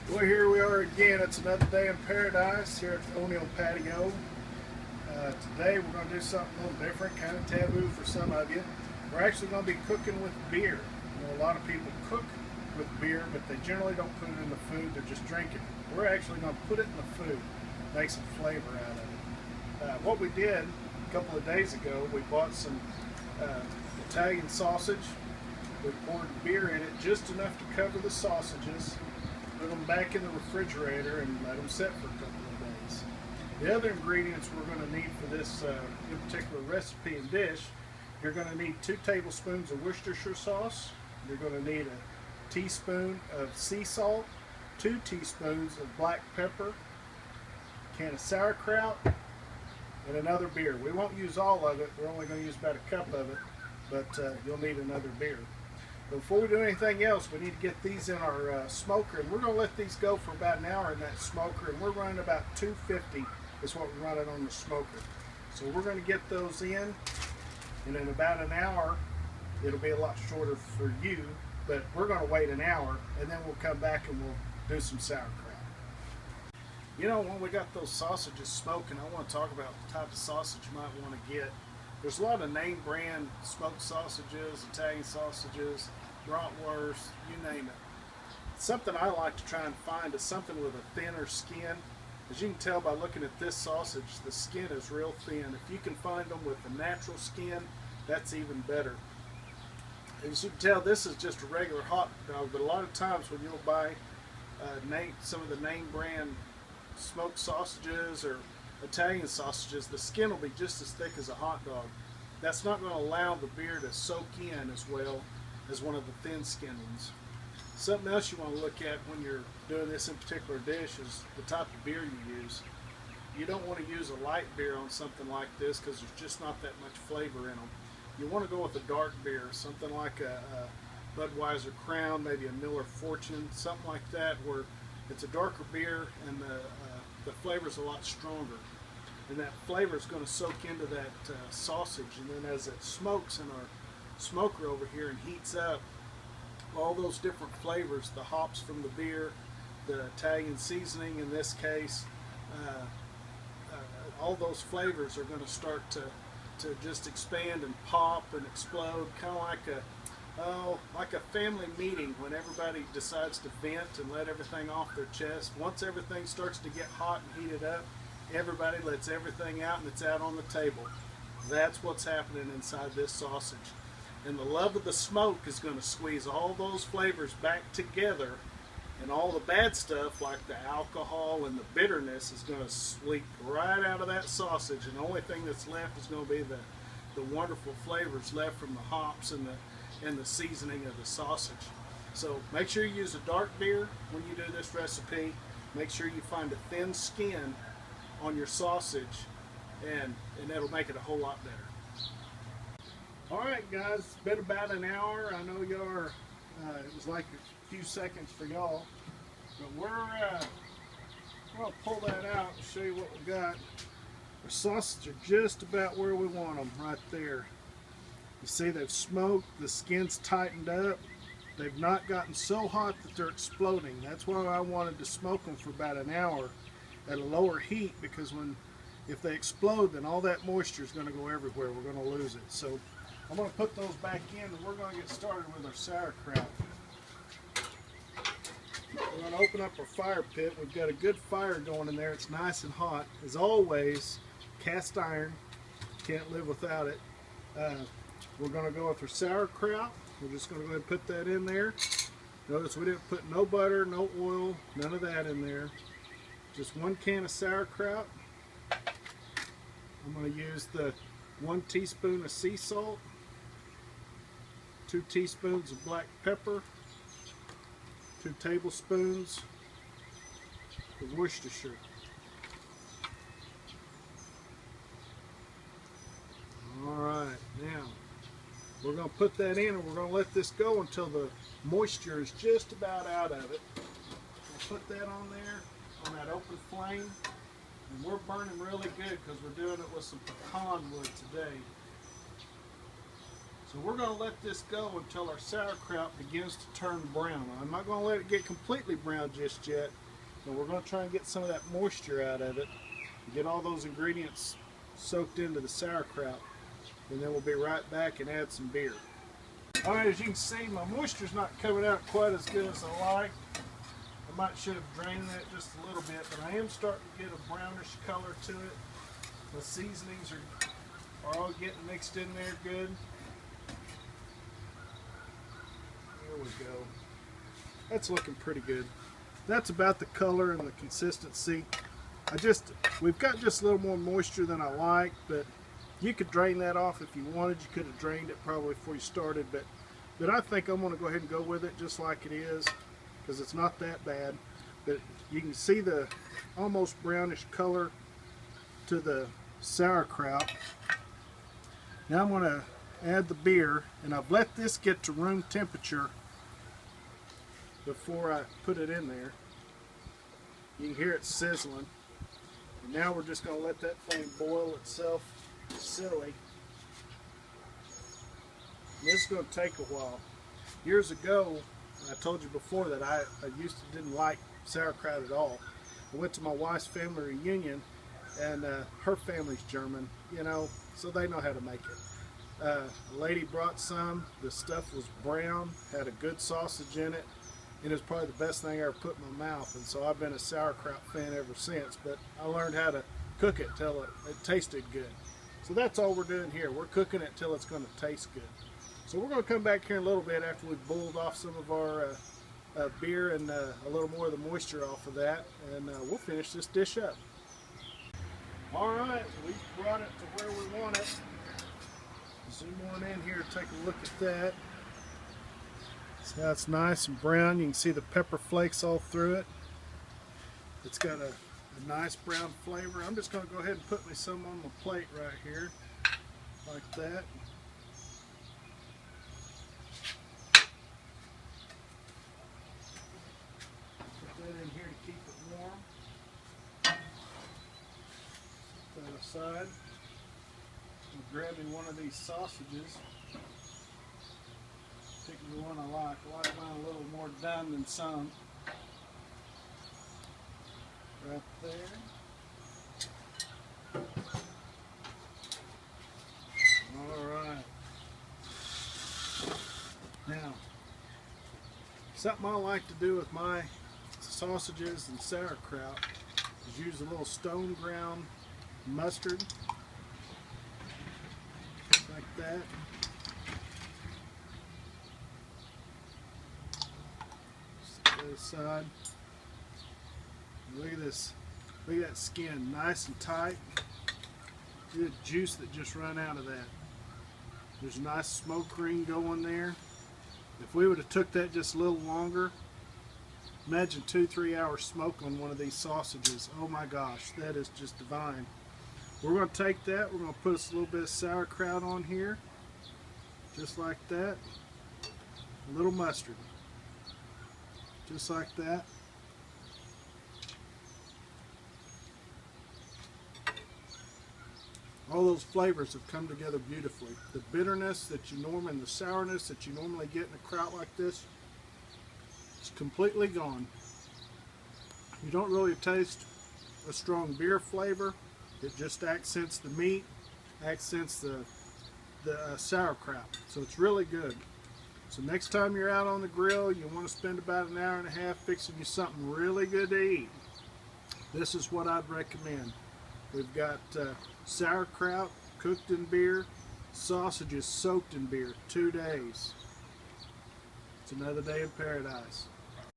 Well, here we are again. It's another day in paradise here at the O'Neill patio. Today we're going to do something a little different, kind of taboo for some of you. We're actually going to be cooking with beer. You know, a lot of people cook with beer, but they generally don't put it in the food. They're just drinking it. We're actually going to put it in the food, make some flavor out of it. What we did a couple of days ago, we bought some Italian sausage. We poured beer in it, just enough to cover the sausages. Put them back in the refrigerator and let them sit for a couple of days. The other ingredients we're going to need for this in particular recipe and dish, you're going to need 2 tablespoons of Worcestershire sauce. You're going to need a teaspoon of sea salt, 2 teaspoons of black pepper, a can of sauerkraut, and another beer. We won't use all of it. We're only going to use about a cup of it, but you'll need another beer. Before we do anything else, we need to get these in our smoker, and we're going to let these go for about an hour in that smoker, and we're running about 250 is what we're running on the smoker. So we're going to get those in, and in about an hour, it'll be a lot shorter for you, but we're going to wait an hour, and then we'll come back and we'll do some sauerkraut. You know, when we got those sausages smoking, I want to talk about the type of sausage you might want to get. There's a lot of name brand smoked sausages, Italian sausages, bratwurst, you name it. Something I like to try and find is something with a thinner skin. As you can tell by looking at this sausage, the skin is real thin. If you can find them with a natural skin, that's even better. As you can tell, this is just a regular hot dog, but a lot of times when you'll buy some of the name brand smoked sausages or Italian sausages, the skin will be just as thick as a hot dog. That's not going to allow the beer to soak in as well as one of the thin skinned ones. Something else you want to look at when you're doing this in particular dish is the type of beer you use. You don't want to use a light beer on something like this because there's just not that much flavor in them. You want to go with a dark beer, something like a Budweiser Crown, maybe a Miller Fortune, something like that, where it's a darker beer and the flavor's a lot stronger. And that flavor is going to soak into that sausage, and then as it smokes in our smoker over here and heats up, all those different flavors, the hops from the beer, the Italian seasoning in this case, all those flavors are going to start to just expand and pop and explode, kind of like a family meeting when everybody decides to vent and let everything off their chest. Once everything starts to get hot and heated up, everybody lets everything out and it's out on the table. That's what's happening inside this sausage. And the love of the smoke is going to squeeze all those flavors back together, and all the bad stuff like the alcohol and the bitterness is going to sleep right out of that sausage, and the only thing that's left is going to be the wonderful flavors left from the hops and the seasoning of the sausage. So make sure you use a dark beer when you do this recipe. Make sure you find a thin skin on your sausage, and that'll make it a whole lot better. Alright guys, it's been about an hour. I know y'all it was like a few seconds for y'all, but we're going to pull that out and show you what we got. Our sausages are just about where we want them, right there. You see they've smoked, the skin's tightened up. They've not gotten so hot that they're exploding. That's why I wanted to smoke them for about an hour at a lower heat, because if they explode, then all that moisture is going to go everywhere. We're going to lose it. So I'm going to put those back in, and we're going to get started with our sauerkraut. We're going to open up our fire pit. We've got a good fire going in there. It's nice and hot. As always, cast iron. Can't live without it. We're going to go with our sauerkraut. We're just going to go ahead and put that in there. Notice we didn't put no butter, no oil, none of that in there. Just 1 can of sauerkraut. I'm going to use the 1 teaspoon of sea salt, 2 teaspoons of black pepper, 2 tablespoons of Worcestershire. Alright, now we're going to put that in, and we're going to let this go until the moisture is just about out of it. We'll put that on there on that open flame, and we're burning really good because we're doing it with some pecan wood today. So we're going to let this go until our sauerkraut begins to turn brown. I'm not going to let it get completely brown just yet, but we're going to try and get some of that moisture out of it, get all those ingredients soaked into the sauerkraut, and then we'll be right back and add some beer. Alright, as you can see, my moisture's not coming out quite as good as I like. I might should have drained that just a little bit, but I am starting to get a brownish color to it. The seasonings are all getting mixed in there good. There we go. That's looking pretty good. That's about the color and the consistency. We've got just a little more moisture than I like, but you could drain that off if you wanted. You could have drained it probably before you started, but I think I'm going to go ahead and go with it just like it is, because it's not that bad. But you can see the almost brownish color to the sauerkraut. Now I'm going to add the beer, and I've let this get to room temperature before I put it in there. You can hear it sizzling. And now we're just going to let that thing boil itself silly. And this is going to take a while. Years ago, I told you before that I didn't like sauerkraut at all. I went to my wife's family reunion, and her family's German, you know, so they know how to make it. A lady brought some. The stuff was brown, had a good sausage in it, and it was probably the best thing I ever put in my mouth. And so I've been a sauerkraut fan ever since. But I learned how to cook it till it tasted good. So that's all we're doing here. We're cooking it till it's going to taste good. So we're going to come back here in a little bit after we've boiled off some of our beer and a little more of the moisture off of that, and we'll finish this dish up. Alright, we've brought it to where we want it. Zoom on in here and take a look at that. See how it's nice and brown. You can see the pepper flakes all through it. It's got a nice brown flavor. I'm just going to go ahead and put me some on my plate right here, like that. Put that in here to keep it warm. Put that aside. I'm grabbing one of these sausages. Pick the one I like. I like mine a little more done than some. Right there. Alright. Now, something I like to do with my sausages and sauerkraut is use a little stone ground mustard. Like that. Set that aside. Look at this. Look at that skin, nice and tight. Look at the juice that just ran out of that. There's a nice smoke ring going there. If we would have took that just a little longer, imagine 2-3 hours smoke on one of these sausages. Oh my gosh, that is just divine. We're going to take that, we're going to put us a little bit of sauerkraut on here, just like that. A little mustard, just like that. All those flavors have come together beautifully. The bitterness that you normally, and the sourness that you normally get in a kraut like this, it's completely gone. You don't really taste a strong beer flavor. It just accents the meat, accents the sauerkraut. So it's really good. So next time you're out on the grill, you want to spend about an hour and a half fixing you something really good to eat. This is what I'd recommend. We've got sauerkraut cooked in beer, sausages soaked in beer, 2 days. It's another day in paradise.